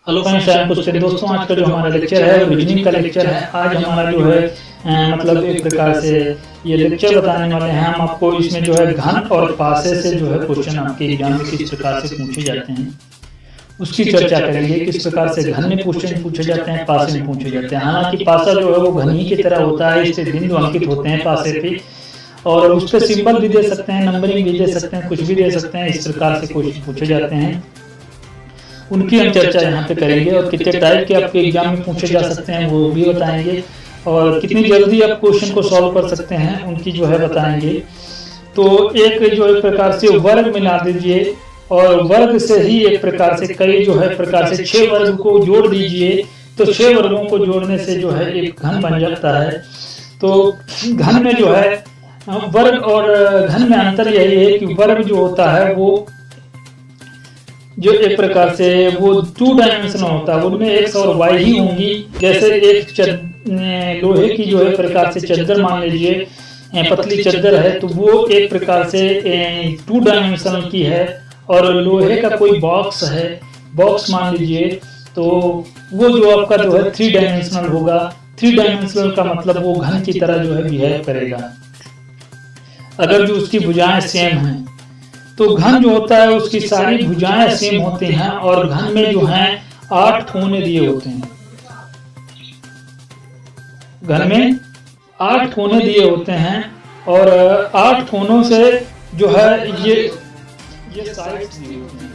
Hello friends, कुछ दोस्तों, आज का जो हमारा लेक्चर है रीजनिंग का लेक्चर है। आज हमारा जो है मतलब एक प्रकार से ये लेक्चर बताने वाले हैं हम आपको। इसमें जो है घन और पासे से जो है क्वेश्चन आपके एग्जाम में किस प्रकार से पूछे जाते हैं उसकी चर्चा करेंगे। किस प्रकार से घन में क्वेश्चन पूछे जाते हैं, पासे में पूछे जाते हैं। हालांकि पासा जो है वो घन ही की तरह होता है, इससे बिंदु अंकित होते हैं पासे पे, और उस पर सिंबल भी दे सकते हैं, नंबरिंग भी दे सकते हैं, कुछ भी दे सकते हैं। इस प्रकार से क्वेश्चन पूछे जाते हैं, उनकी हम चर्चा यहाँ पे करेंगे। और कितने टाइप के आपके एग्जाम में पूछे जा सकते हैं वो भी बताएंगे, और कितनी जल्दी आप क्वेश्चन को सॉल्व कर सकते हैं उनकी जो है बताएंगे। तो एक जो एक प्रकार से वर्ग मिला दीजिए, और वर्ग से ही एक प्रकार से कई जो है प्रकार से 6 वर्ग को जोड़ दीजिए, तो 6 वर्गों को जोड़ने से जो है एक घन बन जाता है। तो घन में जो है वर्ग और घन में अंतर यही है कि वर्ग जो होता है वो जो एक प्रकार से वो 2 डायमेंशनल होता है, उनमें एक्स और वाई ही होंगी। जैसे एक लोहे की जो है प्रकार से चद्दर मान लीजिए, पतली चद्दर है, तो वो एक प्रकार से 2 डायमेंशनल की है। और लोहे का कोई बॉक्स है, बॉक्स मान लीजिए, तो वो जो आपका जो है 3 डायमेंशनल होगा। 3 डायमेंशनल का मतलब वो घन की तरह जो है बिहेव करेगा अगर जो उसकी भुजाएं सेम हैं। तो घन जो होता है उसकी सारी भुजाएं सेम होती हैं, और घन में जो है 8 कोने दिए होते हैं। घन में 8 कोने दिए होते हैं, और 8 कोनों से जो है ये साइड्स दिए होते हैं।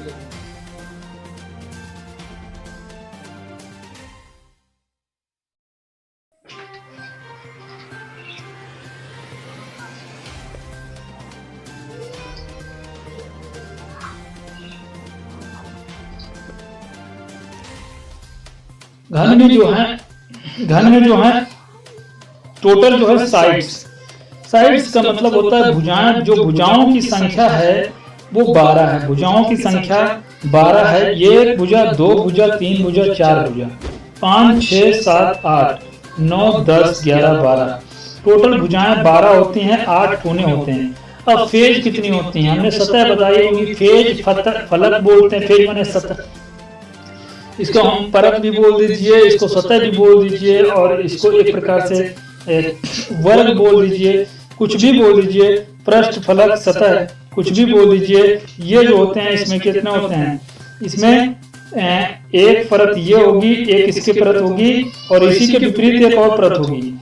घन में जो है टोटल जो है साइड्स का मतलब होता है भुजाएं। जो भुजाओं की संख्या है वो 12 है। भुजाओं की संख्या 12 है। ये भुजा, 2 भुजा, 3 भुजा, 4 भुजा, 5, 6, 7, 8, 9, 10, 11, 12 टोटल भुजाएं 12 होती हैं। 8 कोने होते हैं। अब फेज कितनी होती हैं हमने सतह बताई होगी। फेज फलक बोलते हैं, फेज माने सतह। इसको हम परत भी बोल दीजिए, इसको सतह भी बोल दीजिए, और इसको एक प्रकार से वर्ग बोल दीजिए, कुछ भी बोल दीजिए, पृष्ठ, फलक, सतह, कुछ भी बोल दीजिए। ये जो होते हैं इसमें कितने होते हैं? इसमें एक परत ये होगी, एक इसकी परत होगी, और इसी के विपरीत एक और परत होगी।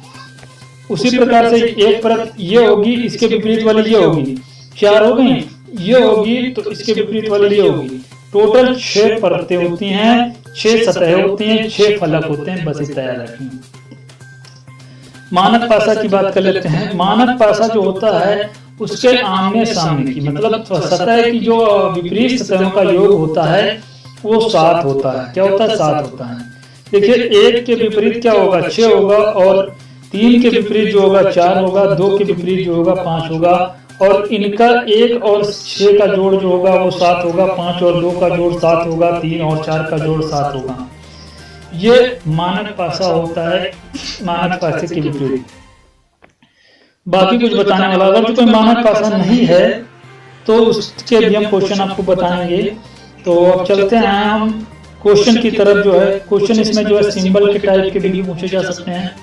उसी प्रकार से एक परत ये होगी, इसके विपरीत वाली ये होगी। 4 हो गई, ये होगी तो इसके विपरीत वाली ये होगी। टोटल 6 परतें होती हैं, 6 सतहें होती हैं, 6 फलक होते हैं। बस इतना याद रखें। मानक पासा की बात कर लेते हैं। मानक पासा जो होता है उसके आमने सामने की मतलब सतह की जो विपरीत सतहों का योग होता है वो 7 होता है। क्या होता है? 7 होता है। देखिए, 1 के विपरीत क्या होगा? 6 होगा, और 3 के विपरीत जो होगा 4 होगा, 2 के विपरीत जो होगा 5 होगा, और इनका 1 और 6 का जोड़ जो होगा वो 7 होगा। 5 और 2 का जोड़ 7 होगा। 3 और 4 का जोड़ 7 होगा। ये मानक पासा होता है, मानक पासे के विपरीत। बाकी कुछ बताने वाला अगर जो कोई मानक पासा नहीं है तो उसके भी हम क्वेश्चन आपको बताएंगे। तो अब चलते हैं हम क्वेश्चन की तरफ। जो है क्वेश्चन इसमें जो है सिंबल के टाइप के भी पूछे जा सकते हैं,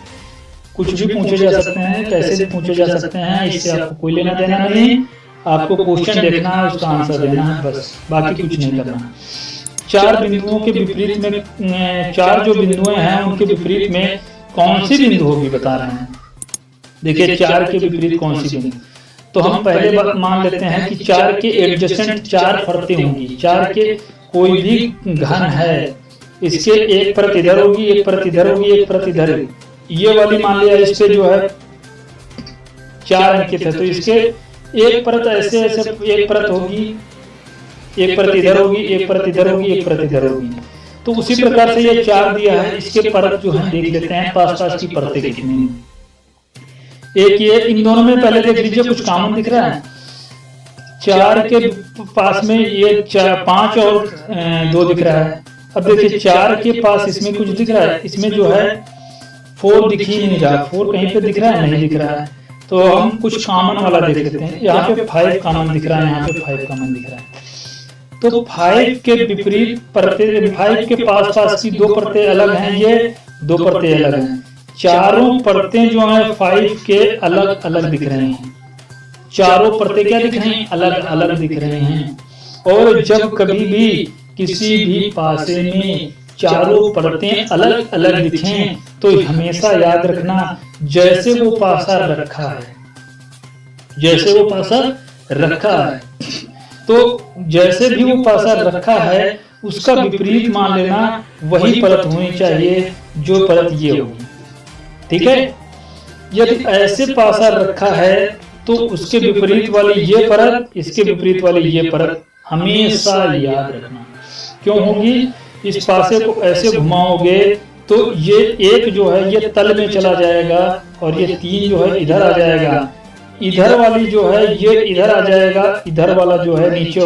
कुछ भी पूछे जा सकते हैं, कैसे भी पूछे जा सकते हैं। इससे आपको कोई लेना देना नहीं। आपको क्वेश्चन देखना है, उसका आंसर देना है, बस। बाकी कुछ नहीं करना। 4 बिंदुओं के विपरीत में 4 जो बिंदुएं हैं उनके विपरीत में कौन सी बिंदु होगी बता रहे हैं। देखिए, 4 के विपरीत कौन सी बिंदु, तो हम पहले मान लेते हैं कि 4 के एडजेसेंट 4 परतें होंगी। 4 के कोई भी घन है, इसके एक परत इधर होगी, एक परत इधर होगी, एक परत इधर होगी। ये वाली मान लिया, इस पे जो है 4 अंकित है, तो इसके एक परत ऐसे एक परत होगी, एक परत इधर होगी, एक परत इधर होगी, एक परत इधर होगी। तो उसी प्रकार से ये 4 दिया है, इसके परत जो है देख लेते हैं पास-पास की परतें कितनी। एक ये इन दोनों में पहले देख लीजिए, कुछ कॉमन दिख रहा है। 4 के पास में ये 5 और 2 दिख रहा है। अब देखिए, 4 के पास इसमें कुछ दिख रहा है, इसमें जो है 4 दिख ही नहीं रहा। 4 कहीं पे दिख रहा है? नहीं दिख रहा है। तो हम कुछ कॉमन वाला देख लेते हैं। यहाँ पे 5 कॉमन दिख रहा है, यहाँ पे 5 कॉमन दिख रहा है। तो 5 के विपरीत परतें, 5 के पास पास की 2 परतें अलग हैं, ये 2 परतें अलग हैं। चारों परतें जो हैं 5 के अलग अलग दिख रहे हैं। चारों परतें क्या दिख रही हैं? अलग अलग दिख रहे हैं। और जब कभी भी किसी भी पासे में चारों परतें अलग अलग दिखें तो हमेशा याद रखना जैसे वो पासा रखा है, जैसे वो पासा रखा है, तो जैसे भी वो पासा रखा है उसका विपरीत मान लेना वही परत होनी चाहिए जो परत ये होगी। ठीक है, यदि ऐसे पासा रखा है तो उसके विपरीत वाली ये परत, इसके विपरीत वाली ये परत हमेशा याद रखना। क्यों होगी? इस पासे को ऐसे घुमाओगे तो ये एक जो है ये तल में चला जाएगा और ये 3 जो है इधर आ जाएगा। इधर वाली जो है ये इधर आ जाएगा, इधर वाला जो है नीचे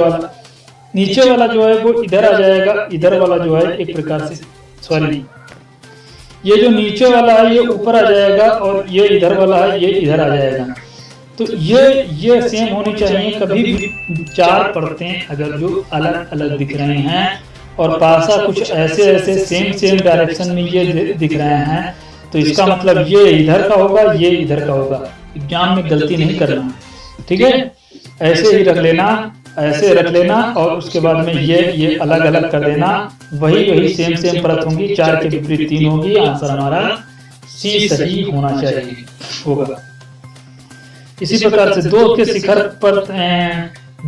वाला जो है वो इधर आ जाएगा, इधर वाला जो है एक प्रकार से सॉरी ये जो नीचे वाला है ये ऊपर आ जाएगा और ये इधर वाला है ये इधर आ जाएगा। तो ये सेम होनी चाहिए। कभी भी 4 परतें अगर जो अलग अलग दिख रहे हैं और पासा कुछ ऐसे सेम डायरेक्शन में ये दिख रहे हैं तो इसका मतलब ये इधर का होगा, ये इधर का होगा। एग्जाम में गलती नहीं करना, ठीक है? ऐसे ही रख लेना, ऐसे रख लेना और उसके बाद में ये अलग अलग कर देना। वही सेम परत होंगी, 4 के विपरीत 3 होगी। आंसर हमारा सी सही होना चाहिए होगा। इसी प्रकार से 2 के शिखर पर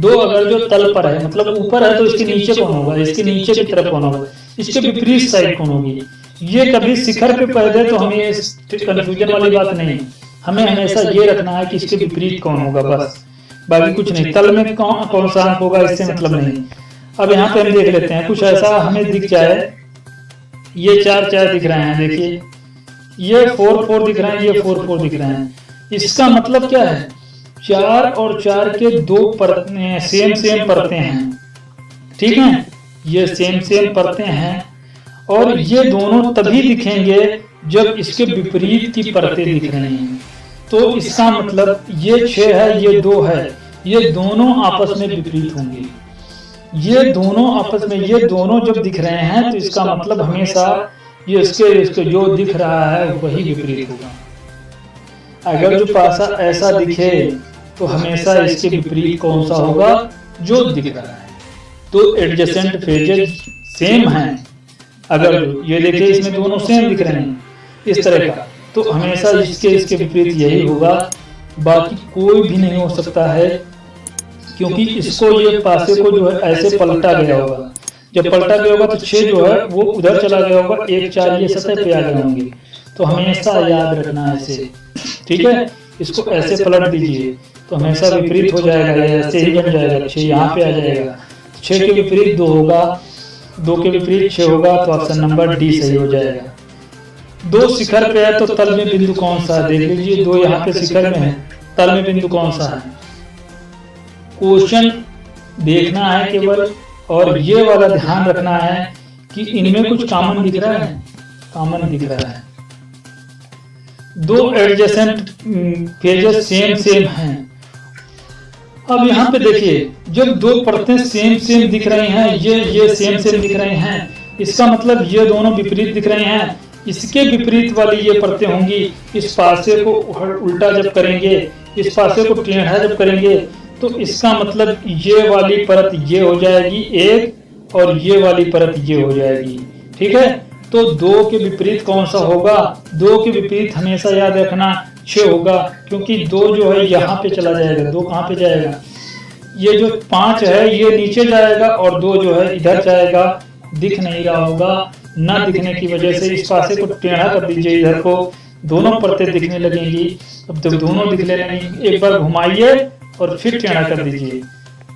2 अगर जो तल पर है मतलब ऊपर है तो इसके नीचे कौन होगा? इसके नीचे की तरफ कौन होगा? इसके विपरीत साइड कौन होगी? ये कभी शिखर पे पैदे तो हमें कंफ्यूजन वाली बात नहीं, हमें हमेशा ये रखना है कि इसके विपरीत कौन होगा, बस बाकी कुछ नहीं। तल में कौन सा अंक होगा इससे मतलब नहीं। अब यहाँ पे हम देख लेते हैं, कुछ ऐसा हमें दिख जाए, ये 4 दिख रहे हैं, देखिए ये 4 दिख रहे हैं, ये 4 दिख रहे हैं। इसका मतलब क्या है? 4 और 4 के 2 परतें सेम परतें हैं, ठीक है? ये सेम परतें हैं और ये दोनों तभी दिखेंगे जब इसके विपरीत की परतें दिख रही हैं। तो इसका मतलब ये 6 है, ये 2 है, ये दोनों आपस में विपरीत होंगे। ये दोनों आपस में ये दोनों जब दिख रहे हैं तो इसका मतलब हमेशा ये इसके जो दिख रहा है वही विपरीत होगा। अगर जो पासा ऐसा दिखे तो हमेशा इसके विपरीत कौन सा होगा? जो दिख रहा है। तो एडजेसेंट फेजेस सेम हैं। अगर ये देखिए इसमें दोनों सेम दिख रहे हैं इस तरह का, तो हमेशा इसके विपरीत यही होगा, बाकी कोई भी नहीं हो सकता है। क्योंकि इसको ये पासे को जो है ऐसे पलटा गया होगा, जब पलटा गया होगा तो 6 जो है वो उधर चला गया होगा, 1 4 ये सतह पे आ गए होंगे। तो हमेशा याद रखना ऐसे, ठीक है? इसको ऐसे पलट दीजिए तो हमेशा विपरीत हो जाएगा, ऐसे ही बन जाएगा। 6 यहाँ पे आ जाएगा, 6 के विपरीत 2 होगा, 2 के विपरीत 6 होगा, तो ऑप्शन नंबर डी सही हो जाएगा। 2 शिखर पे है तो तल में बिंदु कौन सा है? देख लीजिए, 2 यहाँ पे शिखर में है, तल में बिंदु कौन सा है? क्वेश्चन देखना है केवल, और ये वाला ध्यान रखना है कि इनमें कुछ कॉमन दिख रहा है, कॉमन दिख रहा है। 2 एडजेसेंट फेजेस सेम हैं। अब यहाँ पे देखिए, जब 2 परतें सेम दिख रही हैं, ये सेम दिख रहे हैं, इसका मतलब ये दोनों विपरीत दिख रहे हैं। इसके विपरीत वाली ये परतें होंगी। इस पासे को उल्टा जब करेंगे, इस पासे को टेढ़ा जब करेंगे, तो इसका मतलब ये वाली परत ये हो जाएगी एक, और ये वाली परत ये हो जाएगी, ठीक है? तो 2 के विपरीत कौन सा होगा? 2 के विपरीत हमेशा याद रखना 6 होगा, क्योंकि 2 जो है यहाँ पे चला जाएगा। 2 कहाँ पे जाएगा? ये जो 5 है ये नीचे जाएगा और 2 जो है इधर जाएगा। दिख नहीं रहा होगा, ना दिखने की वजह से इस पासे को टेढ़ा कर दीजिए, इधर को दोनों परतें दिखने लगेंगी। अब जब दोनों दिखने लगेंगी, एक बार घुमाइए और फिर टेढ़ा कर दीजिए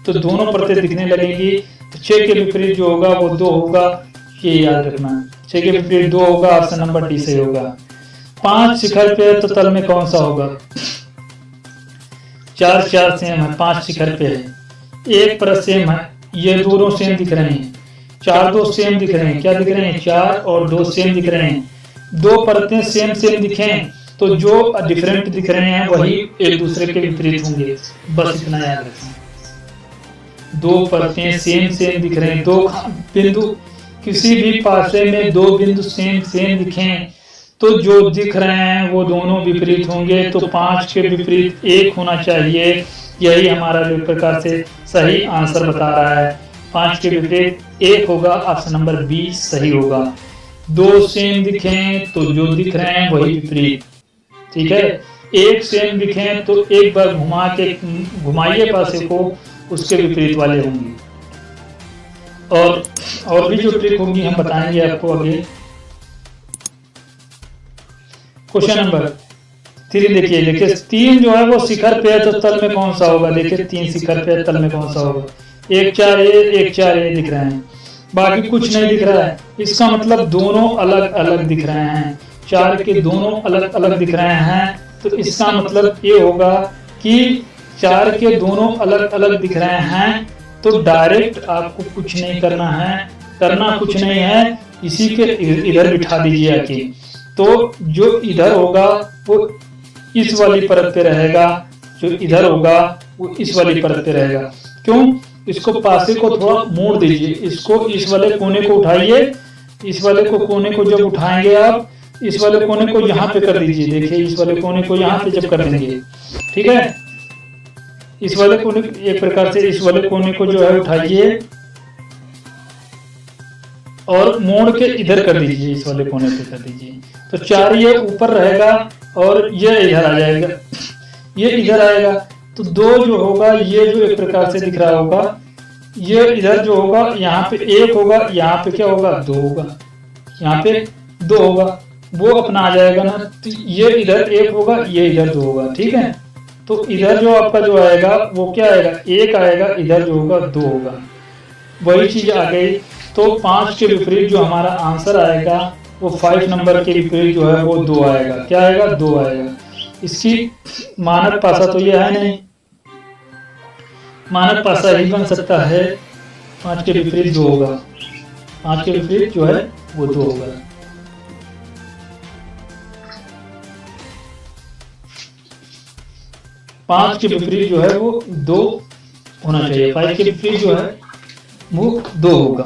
तो दोनों परतें दिखने लगेंगी। तो 6 के विपरीत जो होगा वो 2 होगा, ये याद रखना। 6 के विपरीत 2 होगा, ऑप्शन नंबर डी सही होगा। 5 शिखर पे है तो तल में कौन सा होगा? 4 सेम है, 5 शिखर पे है, 1 परत सेम है, ये दोनों सेम दिख रहे हैं। 4 2 सेम दिख रहे हैं, क्या दिख रहे हैं? 4 और 2 सेम दिख रहे हैं। 2 परतें सेम दिखें तो जो डिफरेंट दिख रहे हैं वही एक दूसरे के विपरीत होंगे। बस इतना याद रखना। दो परतें सेम सेम दिख रहे हैं, दो बिंदु किसी भी पासे में दो बिंदु सेम सेम दिखें तो जो दिख रहे हैं वो दोनों विपरीत होंगे, तो 5 के विपरीत 1 होना चाहिए। यही हमारा एक प्रकार से सही आंसर बता रहा है। 5 के विपरीत 1 होगा, ऑप्शन नंबर बी सही होगा। दो सेम दिखें तो जो दिख रहे हैं वही विपरीत, ठीक है। एक सेम दिखें तो एक बार घुमाइए पासे को, उसके विपरीत वाले होंगे। और भी जो ट्रिक होंगी हम बताएंगे आपको आगे। क्वेश्चन नंबर 3 देखिए 3 जो है वो शिखर पे है तो तल में कौन सा होगा। देखिए 3 शिखर पे है, तल में कौन सा होगा। 1 4 1 4 दिख रहे हैं, बाकी कुछ नहीं दिख रहा है। इसका मतलब दोनों अलग अलग दिख रहे हैं, 4 के दोनों अलग अलग दिख रहे हैं। तो इसका मतलब ये होगा कि 4 के दोनों अलग अलग दिख रहे हैं, तो डायरेक्ट आपको कुछ नहीं करना है, करना कुछ नहीं है, इसी के इधर बिठा दीजिए आके। तो जो इधर होगा वो इस वाली परत पे रहेगा, जो इधर होगा वो इस वाली परत पे रहेगा। क्यों? इसको पासे को थोड़ा मोड़ दीजिए, इसको इस वाले कोने को उठाइए, इस वाले कोने को जब उठाएंगे आप इस वाले कोने को यहाँ पे कर दीजिए। देखिए इस वाले कोने को यहाँ पे जब कर देंगे, ठीक है, इस वाले कोने एक प्रकार से इस वाले कोने को जो है उठाइए और मोड़ के इधर कर दीजिए, इस वाले कोने पे कर दीजिए। तो 4 ये ऊपर रहेगा और ये इधर आ जाएगा, ये इधर आएगा। तो 2 जो होगा ये जो एक प्रकार से दिख रहा होगा, ये इधर जो होगा यहाँ पे 1 होगा, यहाँ पे क्या होगा 2 होगा, यहाँ पे 2 होगा, वो अपना आ जाएगा ना। तो ये इधर 1 होगा, ये इधर 2 होगा, ठीक है। तो इधर जो आपका जो आएगा वो क्या आएगा 1 आएगा, इधर जो होगा 2 होगा, वही चीज आ गई। तो 5 के विपरीत जो हमारा आंसर आएगा वो 5 नंबर के विपरीत जो है वो 2 आएगा। क्या आएगा 2 आएगा। इसकी मानक पासा तो ये है नहीं, मानक पासा ही बन सकता है। 5 के विपरीत 2 होगा, 5 के विपरीत जो है वो 2 होगा। पांच के विपरीत जो है वो 2 होना चाहिए, 5 के विपरीत जो है वो 2 होगा।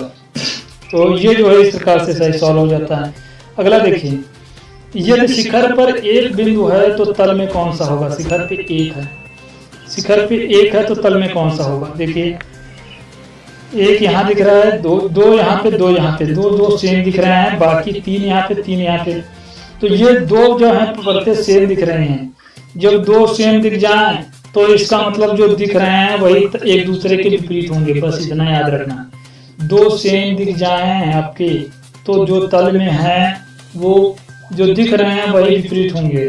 तो ये जो है इस प्रकार से सही सॉल्व हो जाता है। अगला देखिए, यदि शिखर पर एक बिंदु है तो तल में कौन सा होगा। शिखर पे 1 है, शिखर पे 1 है तो तल में कौन सा होगा। देखिए 1 यहाँ दिख रहा है, 2 यहाँ पे, 2 यहाँ पे, 2 सेम दिख रहे हैं, बाकी 3 यहाँ पे, 3 यहाँ पे। तो ये 2 जो है परतें सेम दिख रहे हैं। जब 2 सेम दिख जाए तो इसका मतलब जो दिख रहे हैं वही एक दूसरे के विपरीत होंगे, बस इतना याद रखना। 2 सेम दिख जाए आपके तो जो तल में है वो जो दिख रहे हैं वही विपरीत होंगे।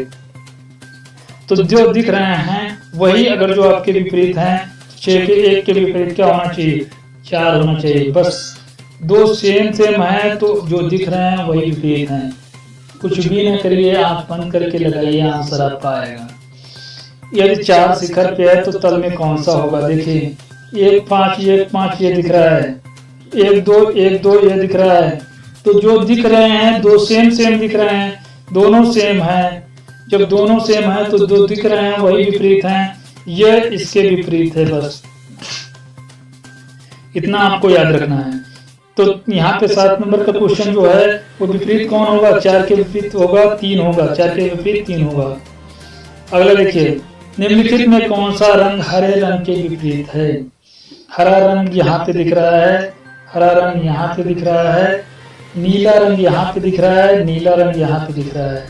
तो जो दिख रहे हैं वही अगर जो आपके विपरीत हैं, 6 के 1 के विपरीत क्या होना चाहिए 4 होना चाहिए। बस 2 सेम है तो जो दिख रहे हैं वही विपरीत हैं। कुछ भी न करिए, आप बंद करके लगाइए, आंसर आपका आएगा। यदि 4 शिखर पे है तो तल में कौन सा होगा। देखिए 1 5 1 5 ये दिख रहा है, 1 2 1 2 ये दिख रहा है। तो जो दिख रहे हैं 2 सेम दिख रहे हैं, दोनों सेम है। जब दोनों सेम है तो 2 दिख रहे हैं वही विपरीत हैं, ये इसके विपरीत है। बस इतना आपको याद रखना है। तो यहाँ पे 7 नंबर का क्वेश्चन जो है वो विपरीत कौन होगा। 4 के विपरीत होगा 3 होगा, 4 के विपरीत 3 होगा। अगला देखिए, निम्नलिखित में कौन सा रंग हरे रंग के विपरीत है। हरा रंग यहाँ पे दिख रहा है, हरा रंग यहाँ पे दिख रहा है, नीला रंग यहाँ पे दिख रहा है, नीला रंग यहाँ पे दिख रहा है।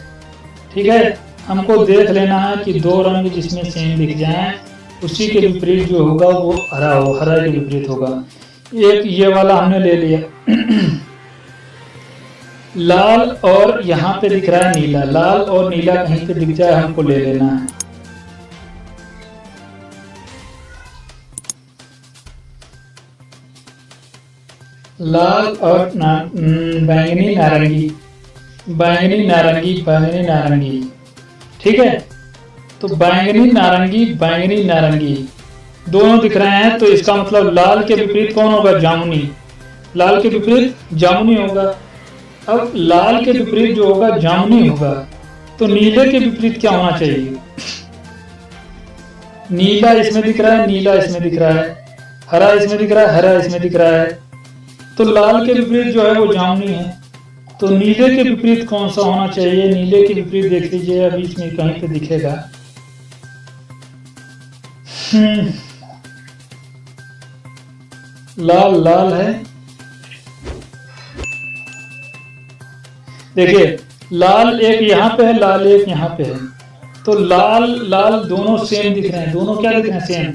ठीक है, हमको देख लेना है कि 2 रंग जिसमें सेम दिख जाए उसी के विपरीत जो होगा वो हरा हो, हरा के विपरीत होगा। एक ये वाला हमने ले लिया लाल और यहाँ पे दिख रहा है नीला, लाल और नीला कहीं पे दिख जाए हमको ले लेना है। लाल और बैंगनी नारंगी, बैंगनी नारंगी, बैंगनी नारंगी। ठीक है, तो बैंगनी नारंगी दोनों दिख रहे हैं, तो इसका मतलब लाल के विपरीत कौन होगा, जामुनी। लाल के विपरीत जामुनी होगा। अब लाल के विपरीत जो होगा जामुनी होगा, तो नीले के विपरीत क्या होना चाहिए। नीला इसमें दिख रहा है, नीला इसमें दिख रहा है, हरा इसमें दिख रहा है, हरा इसमें दिख रहा है, तो लाल के विपरीत जो है वो जामुनी है। तो नीले के विपरीत कौन सा होना चाहिए? नीले के विपरीत देख लीजिए, अभी इसमें कहीं पे दिखेगा। लाल लाल है, देखिए लाल एक यहाँ पे है, लाल एक यहाँ पे है, तो लाल लाल दोनों सेम दिख रहे हैं, दोनों क्या दिख रहे हैं? सेम।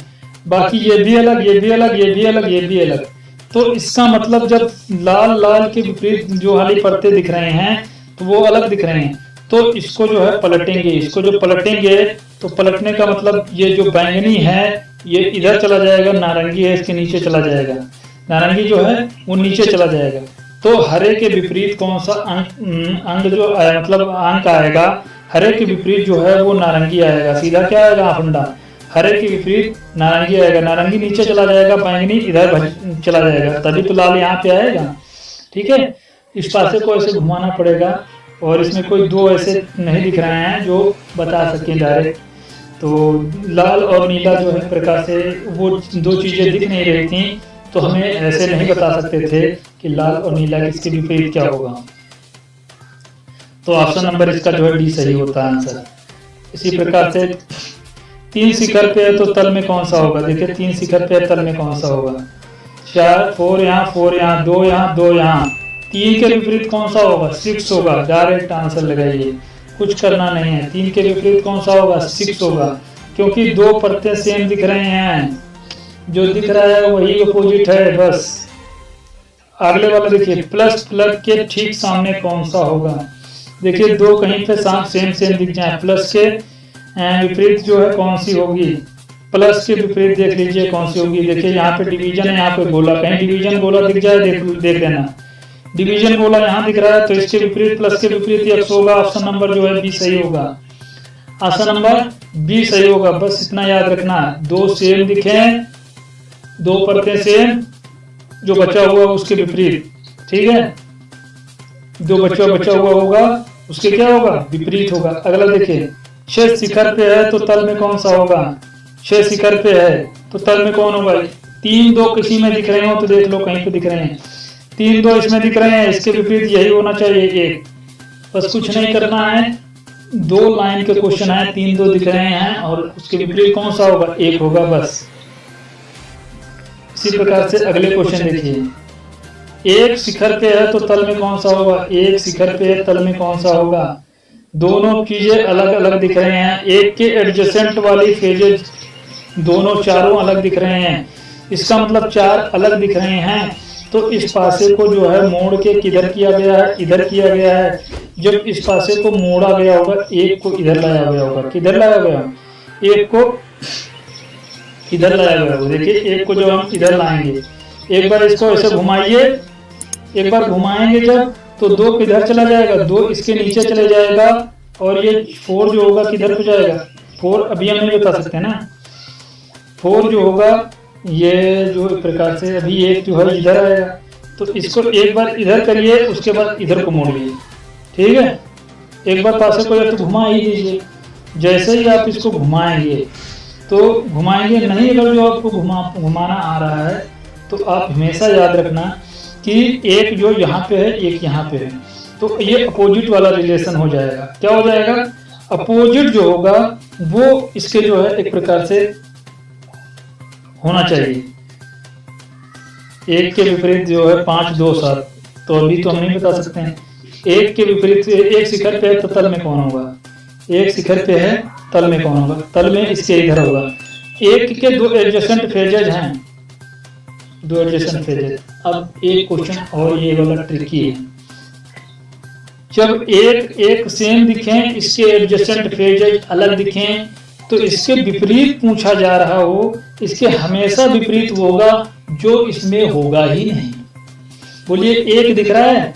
बाकी ये भी अलग, ये भी अलग, ये भी अलग, ये भी अलग। तो इसका मतलब जब लाल लाल के विपरीत जो हरी परतें दिख रहे हैं तो वो अलग दिख रहे हैं, तो इसको जो है पलटेंगे। इसको जो पलटेंगे तो पलटने का मतलब ये जो बैंगनी है ये इधर चला जाएगा, नारंगी है इसके नीचे चला जाएगा, नारंगी जो है वो नीचे चला जाएगा। तो हरे के विपरीत कौन सा अंग जो मतलब अंक आएगा? हरे के विपरीत जो है वो नारंगी आएगा। सीधा क्या आएगा? फंडा। हरे के विपरीत नारंगी आएगा, नारंगी नीचे चला जाएगा, बैंगनी इधर चला जाएगा, तभी तो लाल यहाँ पे आएगा। ठीक है, इस पासे को ऐसे घुमाना पड़ेगा, और इसमें कोई दो ऐसे नहीं दिख रहे हैं जो बता सकें डायरेक्ट। तो लाल और नीला जो है प्रकार से वो दो चीजें दिख नहीं रही थी, तो हमें ऐसे नहीं बता सकते थे कि लाल और नीला किसके विपरीत क्या होगा। तो ऑप्शन नंबर इसका जो है डी सही होता है आंसर। इसी प्रकार से 3 शिखर पे है तो तल में कौन सा होगा? देखिए 3 शिखर पे है, तल में कौन सा होगा? 4 यहाँ, 4 यहाँ, 2 यहाँ, 2 यहाँ। 3 के विपरीत कौन सा होगा? 6 होगा। डायरेक्ट आंसर लगाइए, कुछ करना नहीं है। 3 के विपरीत कौन सा होगा? 6 होगा, क्योंकि दो परतें सेम दिख रहे हैं, जो दिख रहा है वही अपोजिट है बस। अगले वाला देखिए, प्लस प्लग के ठीक सामने कौन सा होगा? देखिए दो कहीं पे सेम सेम दिख जाए, प्लस के विपरीत जो है कौन सी होगी? प्लस के विपरीत देख लीजिए कौन सी होगी। देखिए यहाँ पे डिवीजन है, यहाँ पे गोला, कहीं डिवीजन गोला दिख जाए देख लेना। डिवीजन गोला यहाँ दिख रहा है, तो इसके विपरीत प्लस के विपरीत एक्स होगा। ऑप्शन नंबर जो है बी सही होगा। ऑप्शन नंबर बी सही होगा, बस इतना याद रखना। दो सेम दिखे, दो परतें सेम, जो बचा हुआ उसके विपरीत। ठीक है, जो बचा हुआ होगा उसके क्या होगा? विपरीत होगा। अगला देखिए, 6 शिखर पे है तो तल में कौन सा होगा? 6 शिखर पे है तो तल में कौन होगा? 3 2 किसी में दिख रहे हो तो देख लो, कहीं पे दिख रहे हैं। 3 2 इसमें दिख रहे हैं, इसके विपरीत यही होना चाहिए 1। बस कुछ नहीं करना है, 2 लाइन के क्वेश्चन है, 3 2 दिख रहे हैं और उसके विपरीत कौन सा होगा? 1 होगा बस। इसी प्रकार से अगले क्वेश्चन देखिए, 1 शिखर पे है तो तल में कौन सा होगा? 1 शिखर पे है, तल में कौन सा होगा? दोनों चीजें अलग अलग दिख रहे हैं, एक के एडजेसेंट वाली फेजेज दोनों चारों अलग दिख रहे हैं। इसका मतलब 4 अलग दिख रहे हैं, तो इस पासे को जो है मोड़ के किधर किया गया है? इधर किया गया है। जब इस पासे को मोड़ा गया होगा, एक को इधर लाया गया होगा। किधर लाया गया? एक को इधर लाया गया होगा। देखिए एक को जो हम इधर लाएंगे, एक बार इसको ऐसे घुमाइए, एक बार घुमाएंगे जब, तो 2 किधर चला जाएगा? 2 इसके नीचे चले जाएगा, और ये 4 जो होगा किधर को जाएगा? 4 अभी हम नहीं बता सकते ना। 4 जो होगा ये जो प्रकार से अभी एक जो है इधर आएगा, तो इसको एक बार इधर करिए, उसके बाद इधर को मोड़िए। ठीक है, एक बार पासे को या तो घुमा ही दीजिए। जैसे ही आप इसको घुमाएंगे तो घुमाएंगे नहीं, अगर जो आपको घुमाना आ रहा है तो आप हमेशा याद रखना कि एक जो यहाँ पे है, एक यहाँ पे है, तो ये अपोजिट वाला रिलेशन हो जाएगा। क्या हो जाएगा? अपोजिट जो होगा वो इसके जो है एक प्रकार से होना चाहिए। 1 के विपरीत जो है 5 2 7, तो अभी तो हम नहीं बता सकते हैं। 1 के विपरीत 1 शिखर पे है तो तल में कौन होगा? 1 शिखर पे है, तल में कौन होगा? तल में इसके इधर होगा। 1 के 2 एडजेसेंट फेजेज हैं, 2 एडजेसेंट फेजेज। अब एक क्वेश्चन और ये वाला ट्रिकी है, जब एक सेम दिखें, इसके एडजेसेंट फेजेज अलग दिखें, तो इसके विपरीत पूछा जा रहा हो, इसके हमेशा विपरीत होगा जो इसमें होगा ही नहीं। बोलिए 1 दिख रहा है,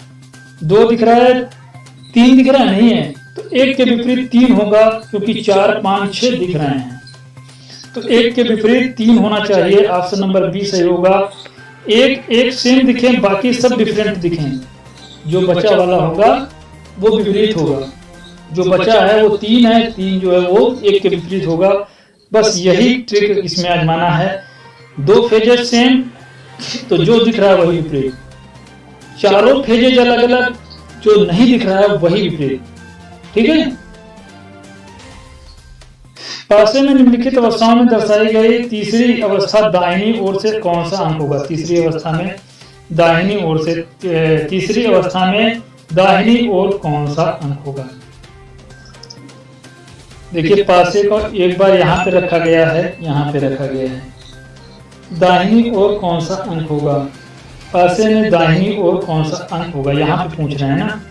2 दिख रहा है, 3 दिख रहा है, नहीं है, तो 1 के विपरीत 3 होगा, क्योंकि 4 5 6 दिख रहे हैं, तो 1 के विपरीत 3 होना चाहिए। ऑप्शन नंबर बी सही होगा। एक सेम दिखे, बाकी सब डिफरेंट दिखें, जो बचा वाला होगा वो विपरीत होगा। जो बचा है वो 3 है, 3 जो है वो 1 के विपरीत होगा। बस यही ट्रिक इसमें आजमाना है। दो फेजेस सेम तो जो दिख रहा है वही विपरीत, चारों फेजेज अलग अलग, जो नहीं दिख रहा है वही विपरीत। ठीक है। पासे में निम्नलिखित अवस्थाओं में दर्शाई गई तीसरी अवस्था दाहिनी ओर से कौन सा अंक होगा? तीसरी अवस्था में दाहिनी ओर से, तीसरी अवस्था में दाहिनी ओर कौन सा अंक होगा? देखिए पासे को एक बार यहाँ पे रखा गया है, यहाँ पे रखा गया है, दाहिनी ओर कौन सा अंक होगा? पासे में दाहिनी ओर कौन सा अंक होगा, यहाँ पे पूछ रहे हैं ना।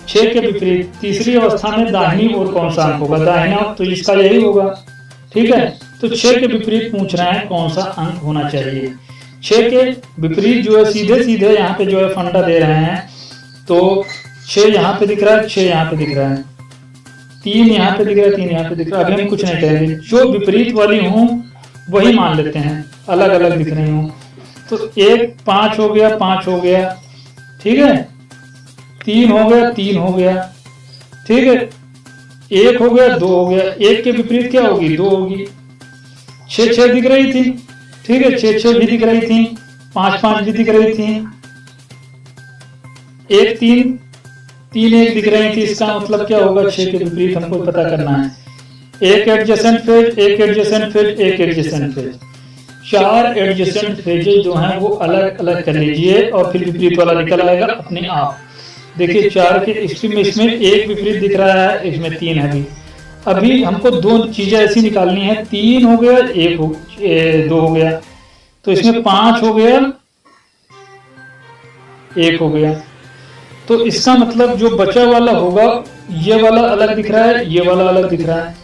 6 के विपरीत तीसरी अवस्था में दाहिनी ओर कौन सा अंक होगा? दाहिना तो इसका यही होगा। ठीक है, तो 6 के विपरीत पूछ रहे हैं कौन सा अंक होना चाहिए। 6 के विपरीत जो है सीधे सीधे यहाँ पे जो है फंडा दे रहे हैं, तो 6 यहाँ पे दिख रहा है, 6 यहाँ पे दिख रहा है, 3 यहाँ पे दिख रहा है, 3 यहाँ पे दिख रहा है। अभी हम कुछ नहीं करेंगे, जो विपरीत वाली हूँ वही मान लेते हैं, अलग अलग दिख रही हूँ। तो 1 5 हो गया, 5 हो गया, ठीक है, 3 हो गया, 3 हो गया, ठीक है, 1 हो गया, 2 हो गया, 1 के विपरीत क्या होगी? 2 होगी। 6 6 दिख रही थी, ठीक है, 6 6 भी दिख रही थी, 5 5 भी दिख रही थी, 1 3 3 1 दिख रही थी। इसका मतलब क्या होगा? 6 के विपरीत हमको पता करना है। एक एडजेसेंट फेज, एक एडजेसेंट फेज, एक एडजेसेंट फेज, 4 एडजेसेंट फेजेज जो हैं वो अलग अलग कर लीजिए और फिर विपरीत वाला निकल आएगा अपने आप। देखिए 4 के इसमें एक विपरीत दिख रहा है, इसमें 3 है। अभी हमको दो चीजें ऐसी निकालनी है, 3 हो गया, 2 हो गया, तो इसमें 5 हो गया, 1 हो गया। तो इसका मतलब जो बचा वाला होगा, ये वाला अलग दिख रहा है, ये वाला अलग दिख रहा है।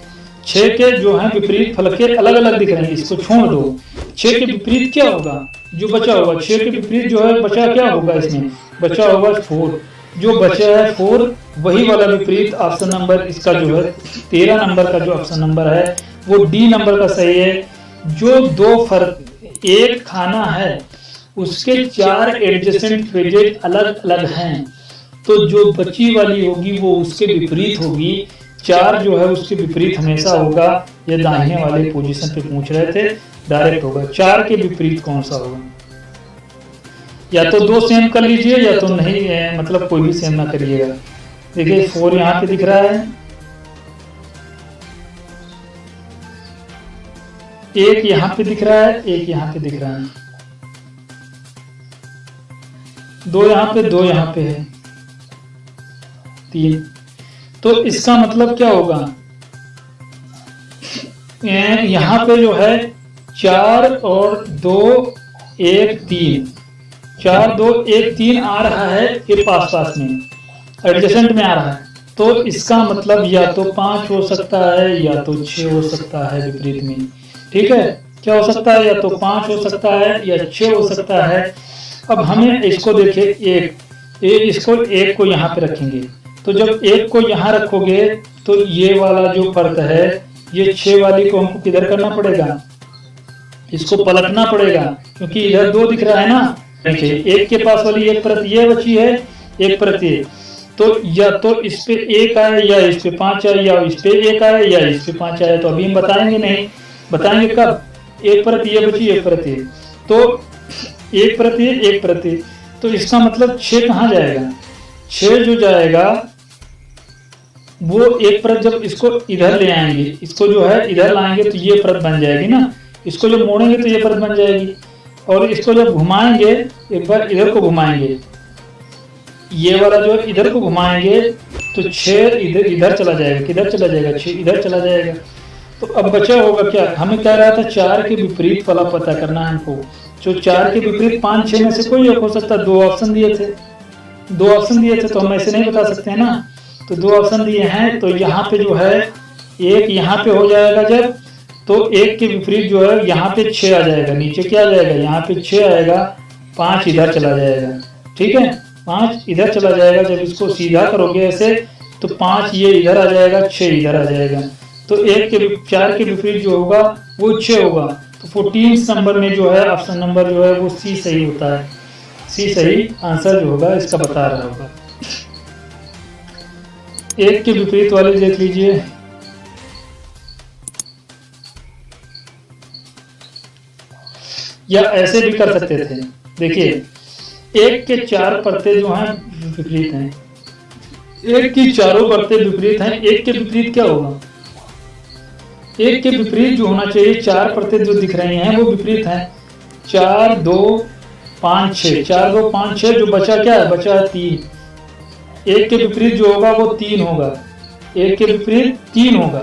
6 के जो है विपरीत फलके अलग अलग दिख रहे हैं, इसको छोड़ दो। 6 के विपरीत क्या होगा? जो बचा होगा 6 के विपरीत जो है बचा क्या होगा? इसमें बचा होगा 4। जो बचा है 4 वही वाला विपरीत ऑप्शन नंबर इसका जो है 13 नंबर का जो ऑप्शन नंबर है वो डी नंबर का सही है। जो दो फर्क एक खाना है उसके 4 एडजेसेंट फेजेज अलग अलग हैं, तो जो बची वाली होगी वो उसके विपरीत होगी। 4 जो है उसके विपरीत हमेशा होगा। ये दाहिने वाले पोजीशन पे पूछ रहे थे, डायरेक्ट होगा। 4 के विपरीत कौन सा होगा? या तो 2 सेम कर लीजिए या तो नहीं, मतलब कोई भी सेम ना करिएगा। देखिए 4 यहाँ पे दिख रहा है, 1 यहाँ पे दिख रहा है, 1 यहाँ पे दिख रहा है, 2 यहाँ पे, 2 यहाँ पे है, 3। तो इसका मतलब क्या होगा? यहाँ पे जो है 4 और 2 1 3, 4 2 1 3 आ रहा है, ये पास पास में एडजेसेंट में आ रहा है। तो इसका मतलब या तो 5 हो सकता है या तो 6 हो सकता है विपरीत में। ठीक है, क्या हो सकता है? या तो 5 हो सकता है या 6 हो सकता है। अब हमें इसको देखिए, इसको 1 को यहाँ पे रखेंगे, तो जब 1 को यहाँ रखोगे तो ये वाला जो फर्क है, ये 6 वाली को हमको किधर करना पड़ेगा? इसको पलटना पड़ेगा, क्योंकि इधर 2 दिख रहा है ना। देखिए 1 के पास वाली एक परत ये बची है, एक परत ये, तो या तो इस पे 1 आए या इस पे 5 आए, या इस पे 1 आए या इस पे 5 आए। तो अभी हम बताएंगे नहीं, बताएंगे कब? एक परत ये बची, एक परत ये, तो एक परत ये, एक परत ये, तो इसका मतलब 6 कहाँ जाएगा? 6 जो जाएगा वो एक परत, जब इसको इधर ले आएंगे, इसको जो है इधर लाएंगे तो ये परत बन जाएगी ना। इसको जब मोड़ेंगे तो ये परत बन जाएगी, और इसको जब घुमाएंगे, एक बार इधर को घुमाएंगे, ये वाला जो इधर को घुमाएंगे तो 6 इधर चला जाएगा। किधर चला जाएगा? 6 इधर चला जाएगा। तो अब बचा होगा क्या? हमें कह रहा था 4 के विपरीत वाला पता करना है हमको। जो 4 के विपरीत 5 6 में से कोई एक हो सकता। 2 ऑप्शन दिए थे, 2 ऑप्शन दिए थे, तो हम ऐसे नहीं बता सकते हैं ना। तो 2 ऑप्शन दिए हैं, तो यहाँ पे जो है 1 यहाँ पे हो जाएगा जब, तो 1 के विपरीत जो है यहाँ पे 6 आ जाएगा। नीचे क्या आ जाएगा? यहाँ पे 6 आएगा, 5 इधर चला जाएगा। ठीक है, 5 इधर चला जाएगा। जब इसको सीधा करोगे ऐसे तो 5 ये इधर आ जाएगा, 6 इधर आ जाएगा। तो 4 के विपरीत जो होगा वो 6 होगा। तो 14 नंबर में जो है ऑप्शन नंबर जो है वो सी सही होता है। सी सही आंसर जो होगा इसका बता रहा होगा। 1 के विपरीत वाले देख लीजिए। या ऐसे भी कर सकते थे। देखिए 1 के 4 परतें जो हैं विपरीत हैं, 1 की चारों परतें विपरीत हैं। 1 के विपरीत क्या होगा? 1 के विपरीत जो होना चाहिए, 4 परतें जो दिख रही हैं वो विपरीत हैं। 4 2 5 6, 4 2 5 6, जो बचा क्या है? बचा 3। 1 के विपरीत जो होगा वो 3 होगा, 1 के विपरीत 3 होगा।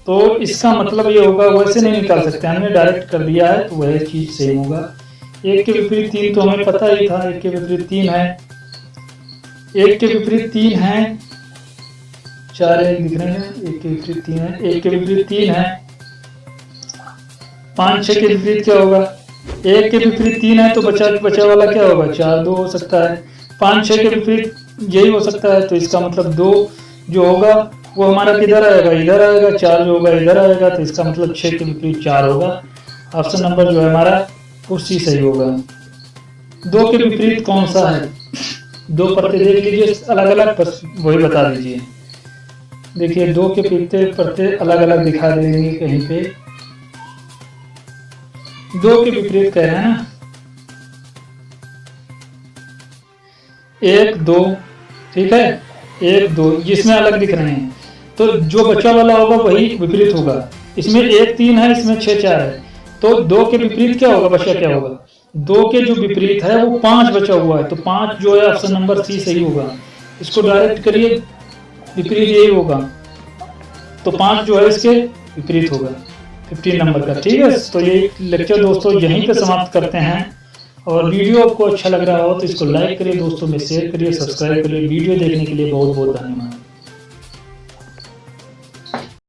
तो इसका मतलब ये होगा, वैसे नहीं निकाल सकते, हमने डायरेक्ट कर दिया है तो वह चीज सेम होगा। 1 के विपरीत 3 तो हमें पता ही था, 1 के विपरीत 3 है, 1 के विपरीत 3 है, 4 1 दिख रहे हैं, 1 के विपरीत 3 है, 1 के विपरीत 3 है। 5 6 के विपरीत क्या होगा? 1 के विपरीत 3 है तो बचा वाला क्या होगा? 4 2 हो सकता है। 5 6 के विपरीत यही हो सकता है, तो इसका मतलब 2 जो होगा वो हमारा किधर आएगा? इधर आएगा। 4 जो होगा इधर आएगा, तो इसका मतलब 6 के विपरीत 4 होगा। ऑप्शन नंबर जो है हमारा वो सी सही होगा। 2 के विपरीत कौन सा है? 2 परतें देख लीजिए अलग अलग, वही बता दीजिए। देखिए 2 के परतें अलग अलग दिखा देंगे कहीं पे। 2 के विपरीत कह रहे हैं ना, 1 2, ठीक है, 1 2 जिसमें अलग दिख रहे हैं, तो जो बचा वाला होगा वही विपरीत होगा। इसमें 1 3 है, इसमें 6 4 है, तो 2 के विपरीत क्या होगा? बचा क्या होगा? 2 के जो विपरीत है वो 5 बचा हुआ है, तो 5 जो है ऑप्शन नंबर सी सही होगा। इसको डायरेक्ट करिए, विपरीत यही होगा, तो 5 जो है इसके विपरीत होगा 15 नंबर का। ठीक है, तो ये लेक्चर दोस्तों यहीं पे समाप्त करते हैं। और वीडियो आपको अच्छा लग रहा हो तो इसको लाइक करिए, दोस्तों में शेयर करिए, सब्सक्राइब करिए। वीडियो देखने के लिए बहुत बहुत धन्यवाद।